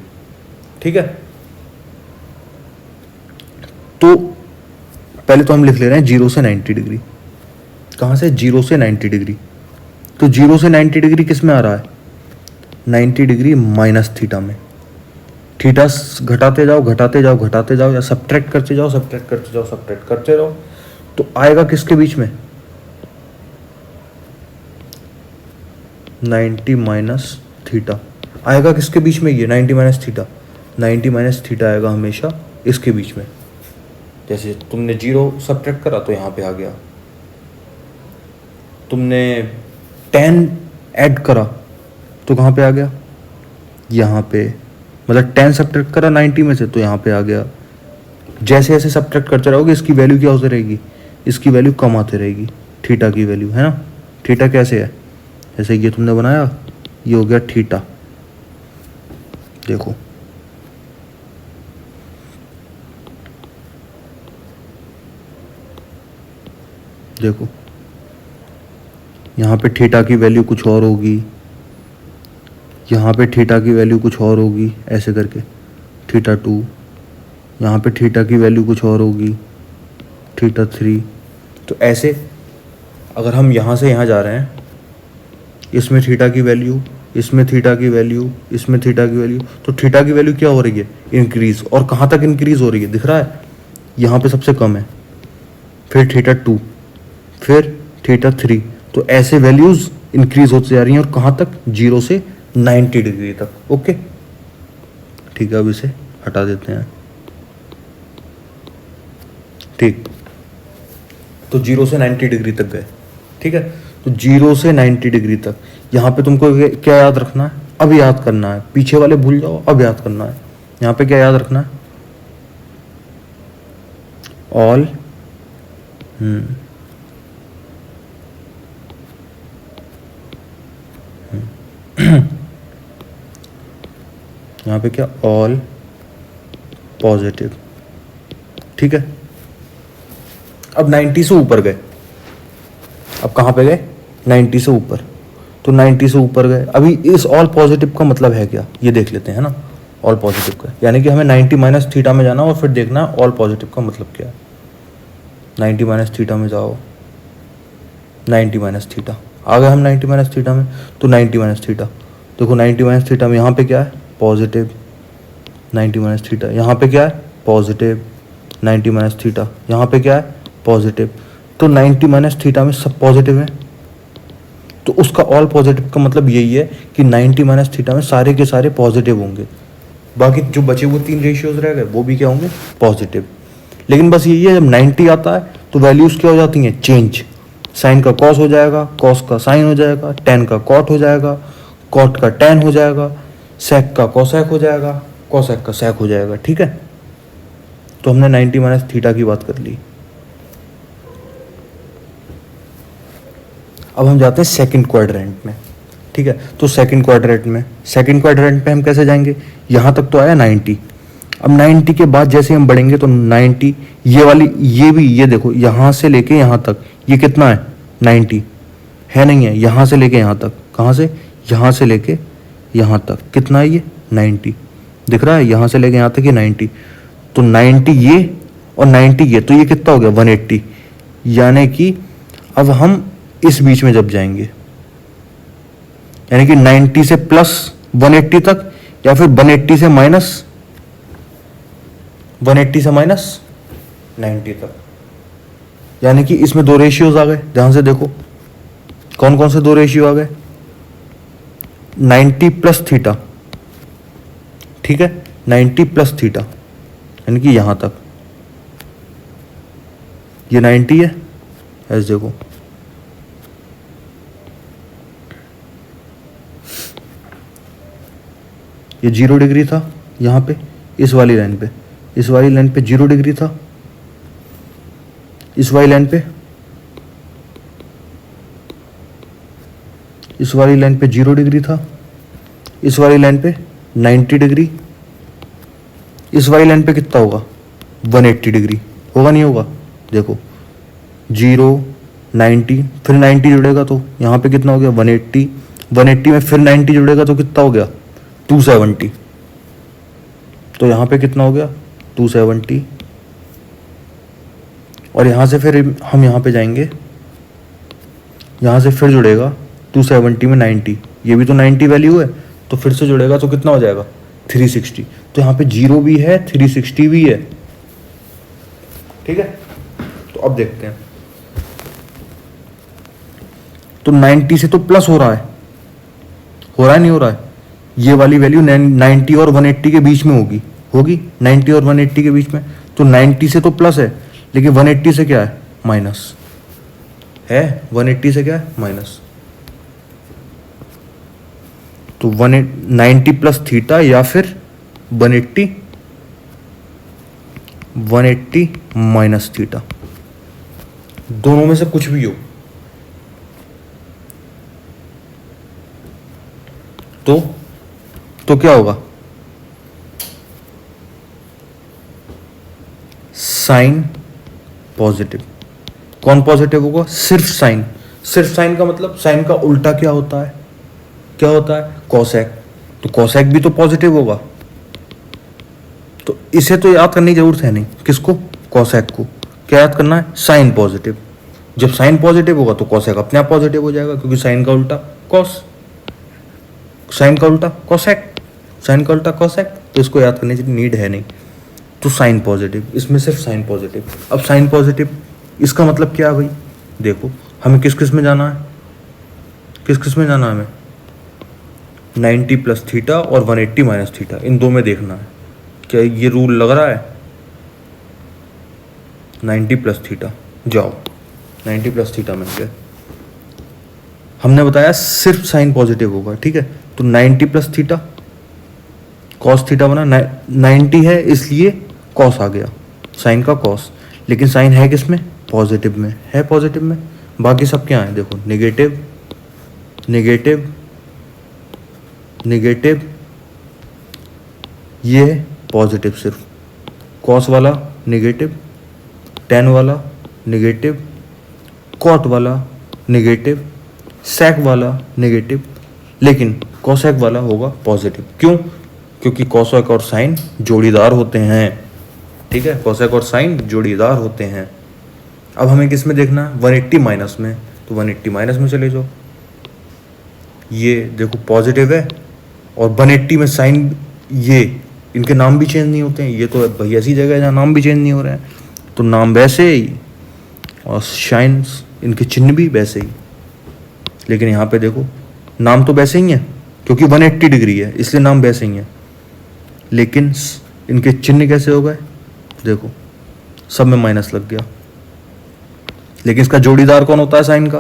ठीक है? तो पहले तो हम लिख ले रहे हैं 0 से 90 डिग्री। कहाँ से? 0 से 90 डिग्री। तो 0 से 90 डिग्री किस में आ रहा है? 90 डिग्री माइनस थीटा में। थीटा घटाते जाओ घटाते जाओ घटाते जाओ, या सब्ट्रैक्ट करते जाओ सब्ट्रैक्ट करते जाओ सब्ट्रैक्ट करते रहो, तो आएगा किसके बीच में? 90 माइनस थीटा आएगा किसके बीच में? ये 90 माइनस थीटा, 90 माइनस थीटा आएगा हमेशा इसके बीच में। जैसे तुमने 0 सब्ट्रैक्ट करा तो यहाँ पे आ गया, तुमने 10 ऐड करा तो कहाँ पे आ गया? यहाँ पे। मतलब 10 सब्ट्रैक्ट करा 90 में से तो यहाँ पे आ गया। जैसे जैसे सब्ट्रैक्ट करते रहोगे इसकी वैल्यू क्या होती रहेगी? इसकी वैल्यू कम आती रहेगी, थीटा की वैल्यू, है ना। थीटा कैसे है? जैसे ये तुमने बनाया, ये हो गया थीटा। देखो देखो यहाँ पे थीटा की वैल्यू कुछ और होगी, यहाँ पे थीटा की वैल्यू कुछ और होगी, ऐसे करके थीटा 2, यहाँ पे थीटा की वैल्यू कुछ और होगी, थीटा 3। तो ऐसे अगर हम यहाँ से यहाँ जा रहे हैं, इसमें थीटा की वैल्यू, इसमें थीटा की वैल्यू, इसमें थीटा की वैल्यू, तो थीटा की वैल्यू क्या हो रही है? इंक्रीज। और कहाँ तक इंक्रीज हो रही है? दिख रहा है, यहाँ पे सबसे कम है, फिर थीटा 2, फिर थीटा 3। तो ऐसे वैल्यूज इंक्रीज होती जा रही हैं, और कहाँ तक? 0 से 90 डिग्री तक। ओके ठीक है, अब इसे हटा देते हैं। ठीक, तो 0 से 90 डिग्री तक गए। ठीक है, तो 0 से 90 डिग्री तक यहाँ पे तुमको क्या याद रखना है? अब याद करना है, पीछे वाले भूल जाओ, अब याद करना है। यहाँ पे क्या याद रखना है? ऑल यहाँ पे क्या? All positive. ठीक है, अब 90 से ऊपर गए। अब कहाँ पे गए? 90 से ऊपर। तो 90 से ऊपर गए। अभी इस ऑल पॉजिटिव का मतलब है क्या, ये देख लेते हैं ना। ऑल पॉजिटिव का यानी कि हमें 90 माइनस थीटा में जाना और फिर देखना ऑल पॉजिटिव का मतलब क्या है। 90 माइनस थीटा में जाओ, 90 माइनस थीटा आ गए हम 90 माइनस थीटा में। तो 90 माइनस थीटा देखो, 90 माइनस थीटा में यहाँ पे क्या है? पॉजिटिव। 90 माइनस थीटा यहाँ पे क्या है? पॉजिटिव। 90 माइनस थीटा यहाँ पे क्या है? पॉजिटिव। तो 90 माइनस थीटा में सब पॉजिटिव है, तो उसका ऑल पॉजिटिव का मतलब यही है कि 90 माइनस थीटा में सारे के सारे पॉजिटिव होंगे। बाकी जो बचे हुए 3 रेशियोज रह गए वो भी क्या होंगे? पॉजिटिव। लेकिन बस यही है, जब 90 आता है तो वैल्यूज क्या हो जाती हैं? चेंज। साइन का कॉस हो जाएगा, कॉस का साइन हो जाएगा, टेन का कॉट हो जाएगा, कॉट का टेन हो जाएगा, सेक का कॉसेक हो जाएगा, कॉसेक का सेक हो जाएगा। ठीक है, तो हमने 90 माइनस थीटा की बात कर ली। अब हम जाते हैं सेकंड क्वाड्रेंट में। ठीक है, तो सेकंड क्वाड्रेंट में हम कैसे जाएंगे? यहाँ तक तो आया 90। अब 90 के बाद जैसे हम बढ़ेंगे तो 90, ये वाली, ये भी, ये देखो यहाँ से लेके यहाँ तक ये कितना है? 90 है, नहीं है? यहाँ से लेके यहाँ तक, कहाँ से? यहाँ से लेके यहाँ तक कितना है ये? 90 दिख रहा है, यहाँ से लेके यहाँ तक ये 90। तो 90 ये और 90 ये, तो ये कितना हो गया? 180। यानी कि अब हम इस बीच में जब जाएंगे, यानी कि 90 से प्लस 180 तक, या फिर 180 से माइनस 90 तक। यानी कि इसमें 2 रेशियोज आ गए। ध्यान से देखो कौन कौन से 2 रेशियो आ गए? 90 प्लस थीटा। ठीक है, 90 प्लस थीटा यानी कि यहां तक ये 90 है। ऐसे देखो, ये 0 डिग्री था यहाँ पे, इस वाली लाइन पे, इस वाली लाइन पे 0 डिग्री था, इस वाली लाइन पे, इस वाली लाइन पे 0 डिग्री था, इस वाली लाइन पे 90 डिग्री, इस वाली लाइन पे कितना होगा? 180 डिग्री होगा, नहीं होगा? देखो 0 90 फिर 90 जुड़ेगा तो यहाँ पे कितना हो गया? 180। 180 में फिर 90 जुड़ेगा तो कितना हो गया? 270। तो यहाँ पे कितना हो गया? 270। और यहाँ से फिर हम यहाँ पे जाएंगे, यहाँ से फिर जुड़ेगा 270 में 90, ये भी तो 90 वैल्यू है, तो फिर से जुड़ेगा तो कितना हो जाएगा 360। तो यहाँ पे 0 भी है 360 भी है। ठीक है, तो अब देखते हैं। तो 90 से तो प्लस हो रहा है नहीं हो रहा है? ये वाली वैल्यू 90 और 180 के बीच में होगी 90 और 180 के बीच में। तो 90 से तो प्लस है, लेकिन 180 से क्या है माइनस है। 180 से क्या है माइनस। तो 190 प्लस थीटा या फिर 180 माइनस थीटा, दोनों में से कुछ भी हो। तो क्या होगा, साइन पॉजिटिव। कौन पॉजिटिव होगा? सिर्फ साइन। सिर्फ साइन का मतलब साइन का उल्टा क्या होता है? कोसेक। तो कोसेक भी तो पॉजिटिव होगा। तो इसे तो याद करने की जरूरत है नहीं। किसको? कोसेक को। क्या याद करना है? Sine positive. जब साइन पॉजिटिव होगा तो कोसेक अपने आप पॉजिटिव हो जाएगा, क्योंकि साइन का उल्टा कॉस, साइन का उल्टा कोसेक, साइन का उल्टा कोसेक। तो इसको याद करने की नीड है नहीं। तो साइन पॉजिटिव, इसमें सिर्फ साइन पॉजिटिव। अब साइन पॉजिटिव इसका मतलब क्या है भाई? देखो हमें किस किस में जाना है, हमें 90 प्लस थीटा और 180 माइनस थीटा, इन दो में देखना है। क्या ये रूल लग रहा है? 90 प्लस थीटा, जाओ 90 प्लस थीटा में गए। हमने बताया सिर्फ साइन पॉजिटिव होगा, ठीक है। तो 90 प्लस थीटा, कॉस थीटा बना, 90 है इसलिए कॉस आ गया, साइन का कॉस। लेकिन साइन है किस में? पॉजिटिव में है, पॉजिटिव में। बाकी सब क्या है? देखो नेगेटिव नेगेटिव नेगेटिव, ये है पॉजिटिव। सिर्फ कॉस वाला नेगेटिव, टेन वाला नेगेटिव, कॉट वाला नेगेटिव, सेक वाला नेगेटिव, लेकिन कोसेक वाला होगा पॉजिटिव। क्यों? क्योंकि कोसेक और साइन जोड़ीदार होते हैं, ठीक है। कोसेक और साइन जोड़ीदार होते हैं। अब हमें किस में देखना है? 180 माइनस में। तो 180 माइनस में चले जाओ। ये देखो पॉजिटिव है और 180 में साइन, ये इनके नाम भी चेंज नहीं होते हैं। ये तो भाई ऐसी जगह है जहाँ नाम भी चेंज नहीं हो रहे हैं, तो नाम वैसे ही और साइन, इनके चिन्ह भी वैसे ही। लेकिन यहाँ पे देखो नाम तो वैसे ही है, क्योंकि 180 डिग्री है इसलिए नाम वैसे ही है, लेकिन इनके चिन्ह कैसे हो गए? देखो सब में माइनस लग गया। लेकिन इसका जोड़ीदार कौन होता है साइन का?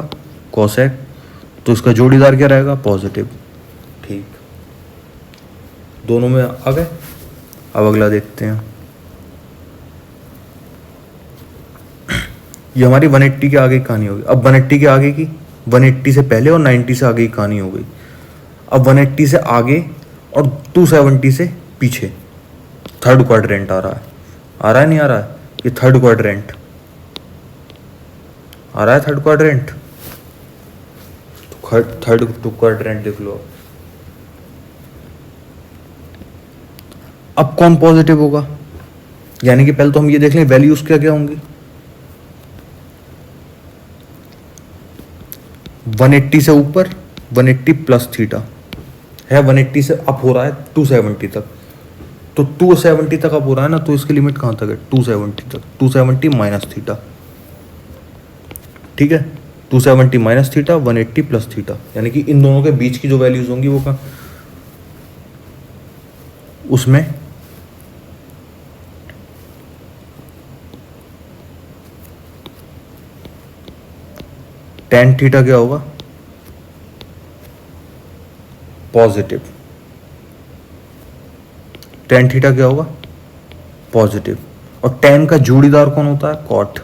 कोसेक। तो इसका जोड़ीदार क्या रहेगा? पॉजिटिव। ठीक, दोनों में आ गए। अब अगला देखते हैं। ये हमारी 180 के आगे की कहानी होगी। अब 180 के आगे की, 180 से पहले और 90 से आगे की कहानी हो गई। अब 180 से आगे और 270 से पीछे थर्ड क्वाड्रेंट आ रहा है नहीं आ रहा है? ये थर्ड क्वाड्रेंट आ रहा है, थर्ड क्वाड्रेंट। थर्ड क्वाड्रेंट देख लो। अब कौन पॉजिटिव होगा? यानी कि पहले तो हम ये देख लें वैल्यूज क्या क्या होंगी। 180 से ऊपर 180 प्लस थीटा है, 180 से अप हो रहा है 270 तक। तो 270 तक अप हो रहा है ना, तो इसकी लिमिट कहां तक है? 270 तक। 270 माइनस थीटा, ठीक है। 270 माइनस थीटा, 180 प्लस थीटा, यानी कि इन दोनों के बीच की जो वैल्यूज होंगी वो कहाँ, उसमें टेन थीटा क्या होगा? पॉजिटिव। टेन थीटा क्या होगा? पॉजिटिव। और टेन का जोड़ीदार कौन होता है? कॉट।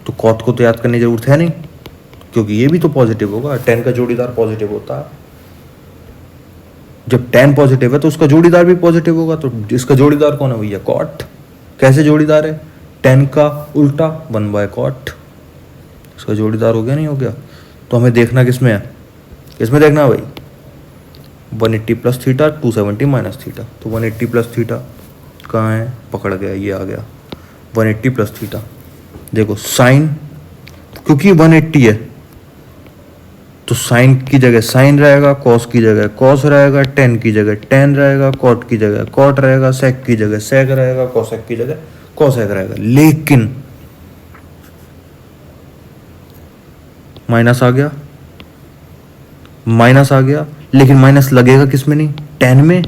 तो कॉट को तो याद करने की जरूरत है नहीं, क्योंकि ये भी तो पॉजिटिव होगा। टेन का जोड़ीदार पॉजिटिव होता है। जब टेन पॉजिटिव है तो उसका जोड़ीदार भी पॉजिटिव होगा। तो इसका जोड़ीदार कौन है भैया? कॉट। कैसे जोड़ीदार है? टेन का उल्टा 1/cot। इसका जोड़ीदार हो गया नहीं हो गया? तो हमें देखना किसमें है? किसमें देखना है भाई? 180 प्लस थीटा, 270 माइनस थीटा। तो 180 प्लस थीटा कहाँ है? पकड़ गया, ये आ गया 180 प्लस थीटा। देखो साइन, क्योंकि 180 है तो साइन की जगह साइन रहेगा, कॉस की जगह कॉस रहेगा, टेन की जगह टेन रहेगा, कॉट की जगह कॉट रहेगा, सेक की जगह सेक रहेगा, कॉसेक की जगह कॉसेक रहेगा। लेकिन माइनस आ गया, माइनस आ गया, लेकिन माइनस लगेगा किस में नहीं, टेन में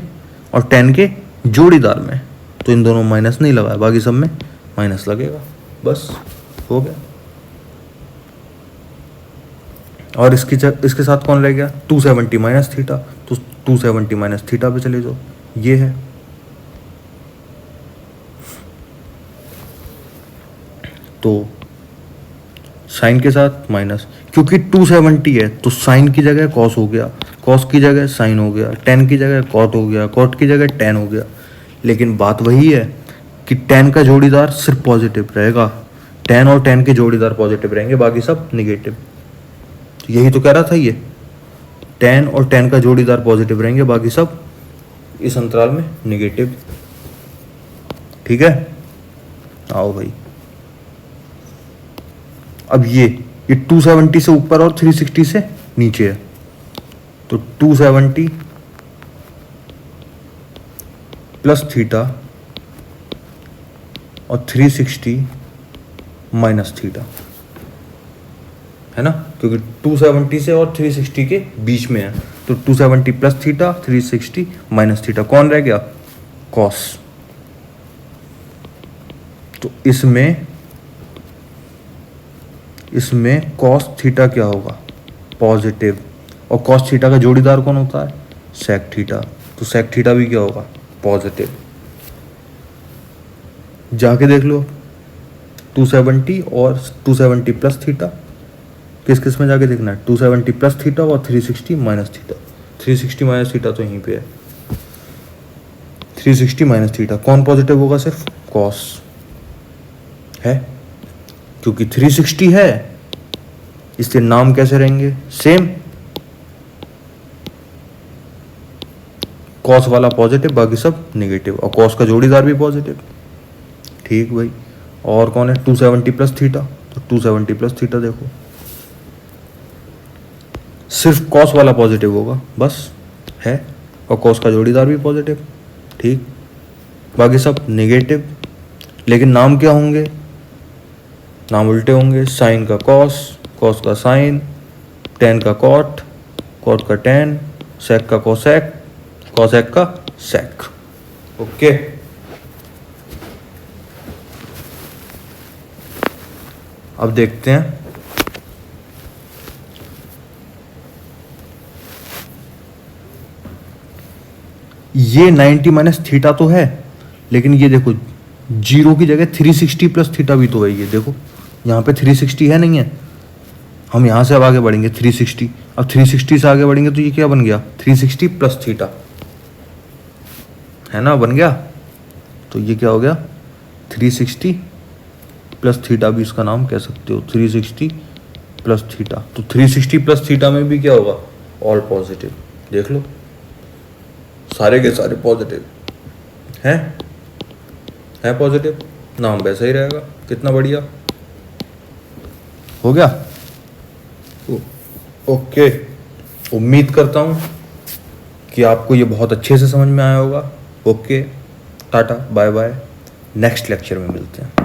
और टेन के जोड़ीदार में। तो इन दोनों माइनस नहीं लगा, बाकी सब में माइनस लगेगा। बस हो गया। और इसके साथ कौन रह गया, 270 माइनस थीटा। तो 270 माइनस थीटा पे चले जाओ, ये है। तो साइन के साथ माइनस, क्योंकि 270 है तो साइन की जगह कॉस हो गया, कॉस की जगह साइन हो गया, टेन की जगह कॉट हो गया, कॉट की जगह टेन हो गया। लेकिन बात वही है कि टेन का जोड़ीदार सिर्फ पॉजिटिव रहेगा, टेन और टेन के जोड़ीदार पॉजिटिव रहेंगे, बाकी सब निगेटिव। तो यही तो कह रहा था ये, टेन और टेन का जोड़ीदार पॉजिटिव रहेंगे, बाकी सब इस अंतराल में निगेटिव। ठीक है, आओ भाई। अब ये 270 से ऊपर और 360 से नीचे है, तो 270 प्लस थीटा और 360 माइनस थीटा, है ना, क्योंकि 270 से और 360 के बीच में है। तो 270 प्लस थीटा, 360 माइनस थीटा, कौन रह गया, कॉस। तो इसमें कॉस थीटा क्या होगा, पॉजिटिव। और कॉस थीटा का जोड़ीदार कौन होता है, सेक थीटा। तो सेक थीटा भी क्या होगा, पॉजिटिव। जाके देख लो 270 और 270 प्लस थीटा, किस किस में जाके देखना है, 270 प्लस थीटा और 360 माइनस थीटा। 360 माइनस थीटा तो यहीं पे है, 360 माइनस थीटा कौन पॉजिटिव होगा, सिर्फ कॉस है, क्योंकि 360 है, इसके नाम कैसे रहेंगे, सेम। कॉस वाला पॉजिटिव, बाकी सब नेगेटिव, और कॉस का जोड़ीदार भी पॉजिटिव। ठीक भाई। और कौन है, 270 प्लस थीटा। तो 270 प्लस थीटा देखो, सिर्फ कॉस वाला पॉजिटिव होगा, बस है, और कॉस का जोड़ीदार भी पॉजिटिव। ठीक, बाकी सब नेगेटिव। लेकिन नाम क्या होंगे, नाम उल्टे होंगे, साइन का कॉस, कॉस का साइन, टेन का कॉट, कॉट का टेन, सेक का कोसेक, कोसेक का सेक। ओके, अब देखते हैं ये 90 माइनस थीटा तो है, लेकिन ये देखो जीरो की जगह 360 प्लस थीटा भी तो है। ये देखो यहाँ पे 360 है, नहीं है। हम यहाँ से अब आगे बढ़ेंगे 360, अब 360 से आगे बढ़ेंगे तो ये क्या बन गया, 360 प्लस थीटा, है ना, बन गया। तो ये क्या हो गया, 360 प्लस थीटा भी इसका नाम कह सकते हो, 360 प्लस थीटा। तो 360 प्लस थीटा में भी क्या होगा, ऑल पॉजिटिव। देख लो सारे के सारे पॉजिटिव है पॉजिटिव, नाम वैसा ही रहेगा। कितना बढ़िया हो गया। ओके, उम्मीद करता हूँ कि आपको ये बहुत अच्छे से समझ में आया होगा। Okay, tata bye bye, next lecture में मिलते हैं।